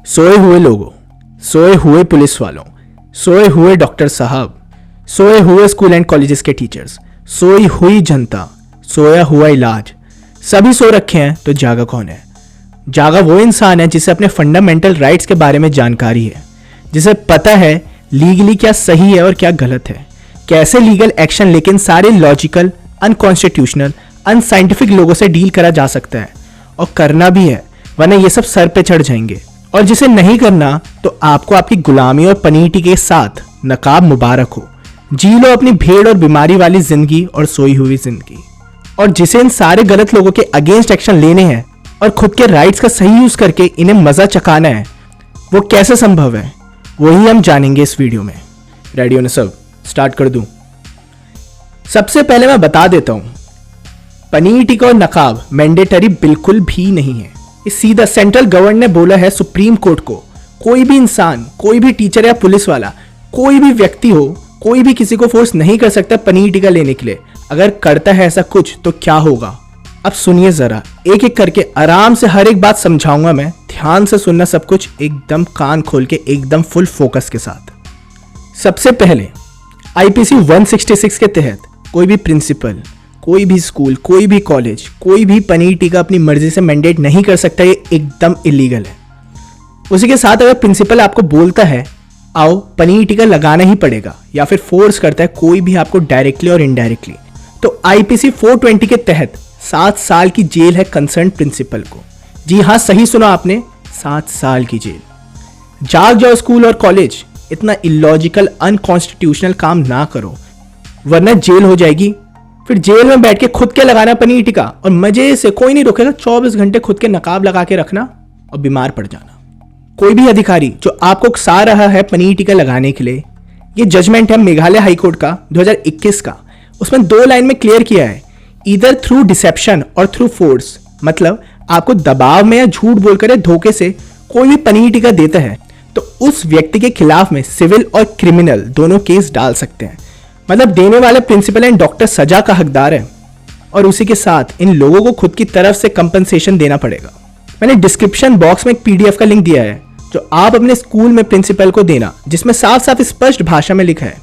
सोए हुए लोगों, सोए हुए पुलिस वालों, सोए हुए डॉक्टर साहब, सोए हुए स्कूल एंड कॉलेजेस के टीचर्स, सोई हुई जनता, सोया हुआ इलाज, सभी सो रखे हैं तो जागा कौन है? जागा वो इंसान है जिसे अपने फंडामेंटल राइट्स के बारे में जानकारी है, जिसे पता है लीगली क्या सही है और क्या गलत है, कैसे लीगल एक्शन लेकिन सारे लॉजिकल, अनकॉन्स्टिट्यूशनल, अनसाइंटिफिक लोगों से डील करा जा सकता है और करना भी है, वरना ये सब सर पे चढ़ जाएंगे। और जिसे नहीं करना तो आपको आपकी गुलामी और पनीटी के साथ नकाब मुबारक हो। जी लो अपनी भीड़ और बीमारी वाली जिंदगी और सोई हुई जिंदगी। और जिसे इन सारे गलत लोगों के अगेंस्ट एक्शन लेने हैं और खुद के राइट्स का सही यूज करके इन्हें मजा चखाना है, वो कैसे संभव है, वही हम जानेंगे इस वीडियो में। रेडी हो ना सब? स्टार्ट कर दूं? सबसे पहले मैं बता देता हूं, पनीर टिक्का और नकाब मैंडेटरी बिल्कुल भी नहीं है। ये सीधा सेंट्रल गवर्नमेंट ने बोला है सुप्रीम कोर्ट को। कोई भी इंसान, कोई भी टीचर या पुलिस वाला, कोई भी व्यक्ति हो, कोई भी किसी को फोर्स नहीं कर सकता पनीर टिक्का लेने के लिए। अगर करता है ऐसा कुछ तो क्या होगा? अब सुनिए जरा, एक एक करके आराम से हर एक बात समझाऊंगा मैं। ध्यान से सुनना सब कुछ, एकदम कान खोल के, एकदम फुल फोकस के साथ। सबसे पहले आईपीसी 166 के तहत कोई भी प्रिंसिपल, कोई भी स्कूल, कोई भी कॉलेज, कोई भी पनीर टिक्का अपनी मर्जी से मैंडेट नहीं कर सकता। ये एकदम इलीगल है। उसी के साथ अगर प्रिंसिपल आपको बोलता है आओ पनीर टिक्का लगाना ही पड़ेगा, या फिर फोर्स करता है कोई भी आपको डायरेक्टली और इनडायरेक्टली, तो आईपीसी 420 के तहत 7 साल की जेल है कंसर्न प्रिंसिपल को। जी हाँ, सही सुना आपने, 7 साल की जेल। जाग जाओ स्कूल और कॉलेज, इतना इलॉजिकल, अनकॉन्स्टिट्यूशनल काम ना करो, वरना जेल हो जाएगी। फिर जेल में बैठ के खुद के लगाना पनीर टिक्का और मजे से, कोई नहीं रोकेगा, 24 घंटे खुद के नकाब लगा के रखना और बीमार पड़ जाना। कोई भी अधिकारी जो आपको उकसा रहा है पनीर टिक्का लगाने के लिए, ये जजमेंट है मेघालय हाईकोर्ट का 2021 का। उसमें 2 लाइन में क्लियर किया है, ईदर थ्रू डिसेप्शन और थ्रू फोर्स। मतलब आपको दबाव में या झूठ बोलकर या धोखे से कोई भी पनीर टिक्का देता है तो उस व्यक्ति के खिलाफ में सिविल और क्रिमिनल दोनों केस डाल सकते हैं। मतलब देने वाले प्रिंसिपल एंड डॉक्टर सजा का हकदार है और उसी के साथ इन लोगों को खुद की तरफ से कंपनसेशन देना पड़ेगा। मैंने डिस्क्रिप्शन बॉक्स में एक पीडीएफ का लिंक दिया है जो आप अपने स्कूल में प्रिंसिपल को देना, जिसमें साफ साफ स्पष्ट भाषा में लिखा है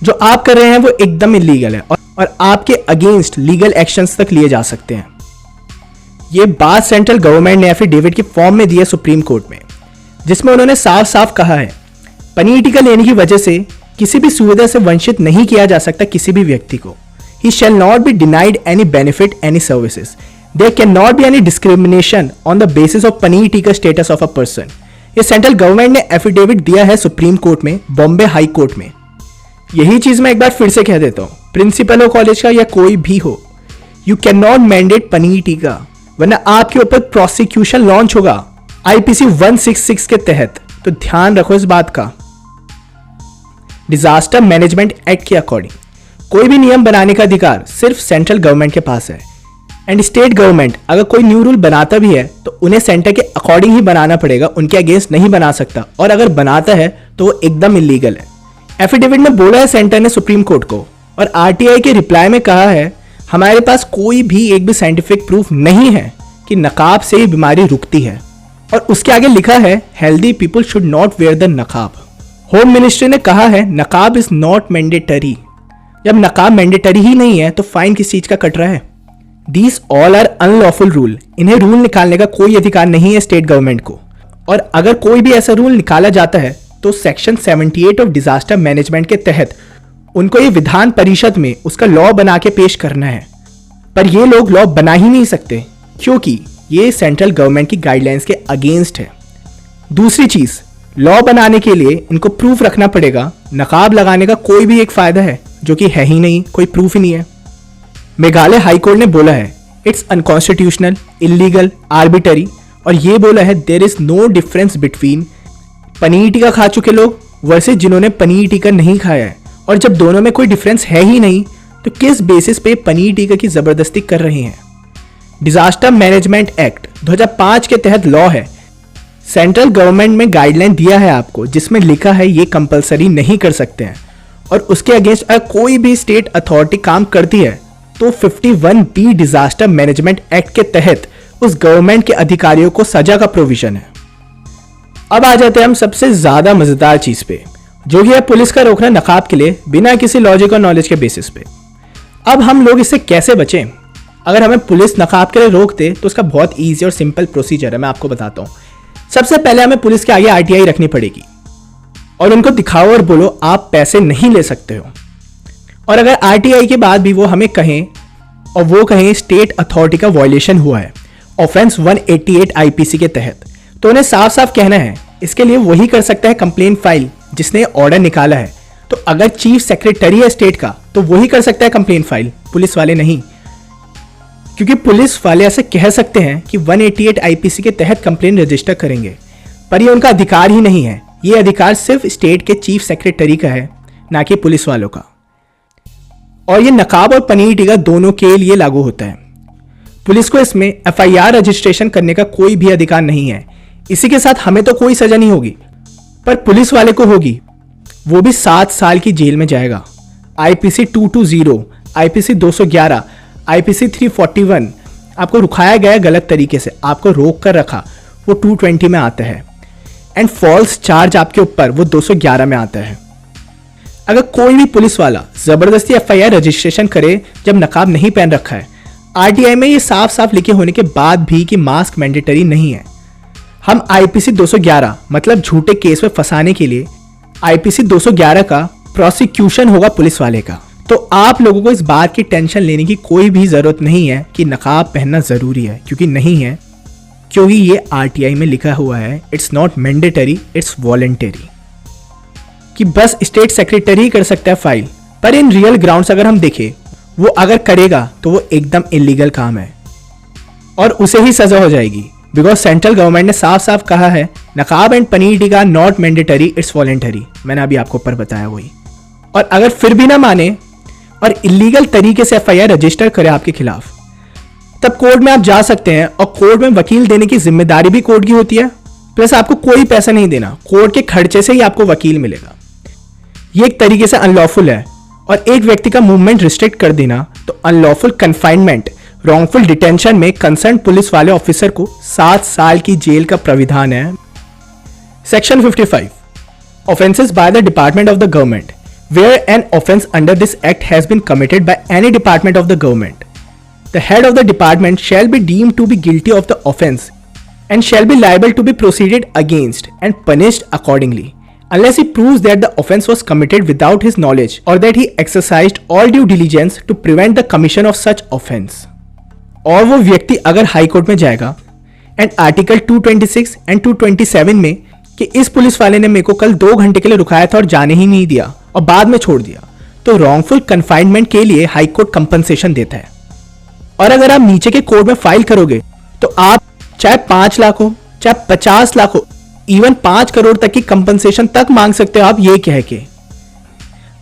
जो आप कर रहे हैं वो एकदम इलीगल है और आपके अगेंस्ट लीगल एक्शंस तक लिए जा सकते हैं। ये बात सेंट्रल गवर्नमेंट ने एफिडेविट के फॉर्म में दी है सुप्रीम कोर्ट में, जिसमें उन्होंने साफ साफ कहा है पनीर टिक्का लेने की वजह से किसी भी सुविधा से वंचित नहीं किया जा सकता किसी भी व्यक्ति को। He shall not be denied any benefit, any services. There cannot be any discrimination on the basis of paneer tikka status of a person. ये सेंट्रल गवर्नमेंट ने एफिडेविट दिया है सुप्रीम कोर्ट में, बॉम्बे हाई कोर्ट में। यही चीज मैं एक बार फिर से कह देता हूं, प्रिंसिपल हो कॉलेज का या कोई भी हो, you can not mandate paneer tikka, वरना आपके ऊपर प्रोसिक्यूशन लॉन्च होगा आईपीसी 166 के तहत। तो ध्यान रखो इस बात का। डिजास्टर मैनेजमेंट एक्ट के अकॉर्डिंग कोई भी नियम बनाने का अधिकार सिर्फ सेंट्रल गवर्नमेंट के पास है। एंड स्टेट गवर्नमेंट अगर कोई न्यू रूल बनाता भी है तो उन्हें सेंटर के अकॉर्डिंग ही बनाना पड़ेगा, उनके अगेंस्ट नहीं बना सकता, और अगर बनाता है तो वो एकदम इलीगल है। एफिडेविट में बोला है सेंटर ने सुप्रीम कोर्ट को, और आरटीआई के रिप्लाई में कहा है हमारे पास कोई भी एक भी साइंटिफिक प्रूफ नहीं है कि नकाब से ही बीमारी रुकती है। और उसके आगे लिखा है healthy people should not wear the नकाब। होम मिनिस्ट्री ने कहा है नकाब इज नॉट मैंडेटरी। जब नकाब मैंडेटरी ही नहीं है तो फाइन किस चीज का कट रहा है? These all are unlawful rule. इन्हें रूल निकालने का कोई अधिकार नहीं है स्टेट गवर्नमेंट को, और अगर कोई भी ऐसा रूल निकाला जाता है तो सेक्शन 78 ऑफ डिजास्टर मैनेजमेंट के तहत उनको ये विधान परिषद में उसका लॉ बना के पेश करना है। पर ये लोग लॉ बना ही नहीं सकते क्योंकि ये सेंट्रल गवर्नमेंट की गाइडलाइंस के अगेंस्ट है। दूसरी चीज, लॉ बनाने के लिए इनको प्रूफ रखना पड़ेगा। नकाब लगाने का कोई भी एक फायदा है जो कि है ही नहीं, कोई प्रूफ ही नहीं है। मेघालय हाईकोर्ट ने बोला है इट्स अनकॉन्स्टिट्यूशनल, इलीगल, आर्बिटरी, और ये बोला है there is no difference between paneer tikka खा चुके लोग वर्सेस जिन्होंने पनीर टिक्का नहीं खाया है। और जब दोनों में कोई डिफरेंस है ही नहीं तो किस बेसिस पे पनीर टिक्का की जबरदस्ती कर रहे हैं? डिजास्टर मैनेजमेंट एक्ट 2005 के तहत लॉ है। सेंट्रल गवर्नमेंट में गाइडलाइन दिया है आपको, जिसमें लिखा है ये कंपलसरी नहीं कर सकते हैं, और उसके अगेंस्ट अगर कोई भी स्टेट अथॉरिटी काम करती है तो 51B डिजास्टर मैनेजमेंट एक्ट के तहत उस गवर्नमेंट के अधिकारियों को सजा का प्रोविजन है। अब आ जाते हैं हम सबसे ज्यादा मजेदार चीज पे, जो कि है पुलिस का रोकना नकाब के लिए बिना किसी लॉजिक और नॉलेज के बेसिस पे। अब हम लोग इससे कैसे बचें? अगर हमें पुलिस नकाब के लिए रोक दे तो उसका बहुत ईजी और सिंपल प्रोसीजर है, मैं आपको बताता हूँ। सबसे पहले हमें पुलिस के आगे आरटीआई रखनी पड़ेगी और उनको दिखाओ और बोलो आप पैसे नहीं ले सकते हो। और अगर आरटीआई के बाद भी वो हमें कहें और वो कहें स्टेट अथॉरिटी का वायलेशन हुआ है ऑफेंस 188 आईपीसी के तहत, तो उन्हें साफ साफ कहना है इसके लिए वही कर सकता है कंप्लेंट फाइल जिसने ऑर्डर निकाला है। तो अगर चीफ सेक्रेटरी है स्टेट का तो वही कर सकता है कंप्लेंट फाइल, पुलिस वाले नहीं। क्योंकि पुलिस वाले ऐसे कह सकते हैं कि 188 आईपीसी के तहत कंप्लेंट रजिस्टर करेंगे, पर ये उनका अधिकार ही नहीं है। ये अधिकार सिर्फ स्टेट के चीफ सेक्रेटरी का है, ना कि पुलिस वालों का। और ये नकाब और पनीर टीका दोनों के लिए लागू होता है। पुलिस को इसमें एफआईआर रजिस्ट्रेशन करने का कोई भी अधिकार नहीं है। इसी के साथ हमें तो कोई सजा नहीं होगी, पर पुलिस वाले को होगी, वो भी 7 साल की जेल में जाएगा। आईपीसी 220, आईपीसी 211, आईपीसी 341 आपको रुकाया गया गलत तरीके से, आपको रोक कर रखा, वो 220 में आता है। एंड फॉल्स चार्ज आपके ऊपर, वो 211 में आता है। अगर कोई भी पुलिस वाला जबरदस्ती एफआईआर रजिस्ट्रेशन करे जब नकाब नहीं पहन रखा है, आरटीआई में ये साफ साफ लिखे होने के बाद भी कि मास्क मैंडेटरी नहीं है, हम आईपीसी 211 मतलब झूठे केस में फंसाने के लिए आईपीसी 211 का प्रोसिक्यूशन होगा पुलिस वाले का। तो आप लोगों को इस बात की टेंशन लेने की कोई भी जरूरत नहीं है कि नकाब पहनना जरूरी है, क्योंकि नहीं है, क्योंकि ये आरटीआई में लिखा हुआ है it's not mandatory, it's voluntary, कि बस स्टेट सेक्रेटरी ही कर सकता है फाइल। पर इन रियल ग्राउंड्स अगर हम देखें, वो अगर करेगा तो वो एकदम इलीगल काम है और उसे ही सजा हो जाएगी, बिकॉज सेंट्रल गवर्नमेंट ने साफ साफ कहा है नकाब एंड पनीर टीका नॉट मैंडेटरी, इट्स वॉलंटरी। मैंने अभी आपको ऊपर बताया वही। और अगर फिर भी ना माने और इलीगल तरीके से एफआईआर रजिस्टर करे आपके खिलाफ, तब कोर्ट में आप जा सकते हैं और कोर्ट में वकील देने की जिम्मेदारी भी कोर्ट की होती है। प्लस आपको कोई पैसा नहीं देना, कोर्ट के खर्चे से ही आपको वकील मिलेगा। ये एक तरीके से अनलॉफुल है। और एक व्यक्ति का मूवमेंट रिस्ट्रिक्ट कर देना तो अनलॉफुल कन्फाइनमेंट, रॉन्गफुल डिटेंशन में कंसर्न पुलिस वाले ऑफिसर को 7 साल की जेल का प्राविधान है। Section 55 offences by the department of the government where an offence under this act has been committed by any department of the government, the head of the department shall be deemed to be guilty of the offence and shall be liable to be proceeded against and punished accordingly unless he proves that the offence was committed without his knowledge or that he exercised all due diligence to prevent the commission of such offence। और वो व्यक्ति अगर high court में जाएगा and article 226 and 227 में कि इस police वाले ने मेरे को कल 2 घंटे के लिए रुकाया था और जाने ही नहीं दिया और बाद में छोड़ दिया, तो रॉन्गफुल कन्फाइनमेंट के लिए हाई कोर्ट कंपनसेशन देता है। और अगर आप नीचे के कोर्ट में फाइल करोगे तो आप चाहे 5 लाख हो, चाहे 50 लाख हो, इवन 5 करोड़ तक की कंपनसेशन तक मांग सकते हो आप ये कह के।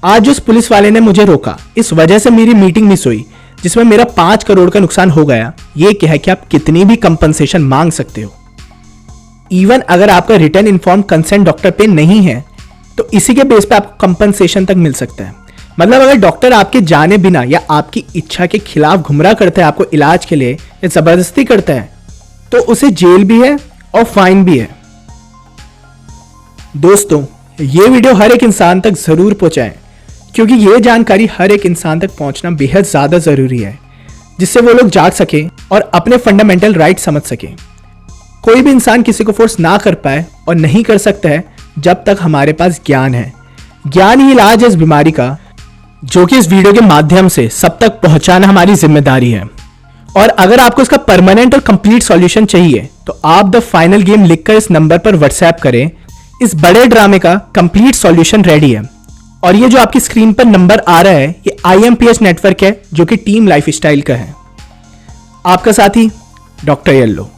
आज उस पुलिस वाले ने मुझे रोका, इस वजह से मेरी मीटिंग मिस हुई जिसमें मेरा 5 करोड़ का नुकसान हो गया, ये कह के आप कितनी भी कंपनसेशन मांग सकते हो। इवन अगर आपका रिटर्न इन्फॉर्म कंसेंट डॉक्टर पे नहीं है तो इसी के बेस पे आपको कंपनसेशन तक मिल सकता है। मतलब अगर डॉक्टर आपके जाने बिना या आपकी इच्छा के खिलाफ घुमरा करता है आपको इलाज के लिए या जबरदस्ती करता है तो उसे जेल भी है और फाइन भी है। दोस्तों, ये वीडियो हर एक इंसान तक जरूर पहुंचाएं, क्योंकि ये जानकारी हर एक इंसान तक पहुंचना बेहद ज्यादा जरूरी है, जिससे वो लोग जाग सके और अपने फंडामेंटल राइट समझ सके। कोई भी इंसान किसी को फोर्स ना कर पाए और नहीं कर सकता है जब तक हमारे पास ज्ञान है। ज्ञान ही इलाज है इस बीमारी का, जो कि इस वीडियो के माध्यम से सब तक पहुंचाना हमारी जिम्मेदारी है। और अगर आपको इसका परमानेंट और कंप्लीट सॉल्यूशन चाहिए तो आप द फाइनल गेम लिखकर इस नंबर पर व्हाट्सएप करें। इस बड़े ड्रामे का कंप्लीट सॉल्यूशन रेडी है। और ये जो आपकी स्क्रीन पर नंबर आ रहा है ये IMPH नेटवर्क है, जो कि टीम लाइफस्टाइल का है। आपका साथी डॉक्टर येल्लो।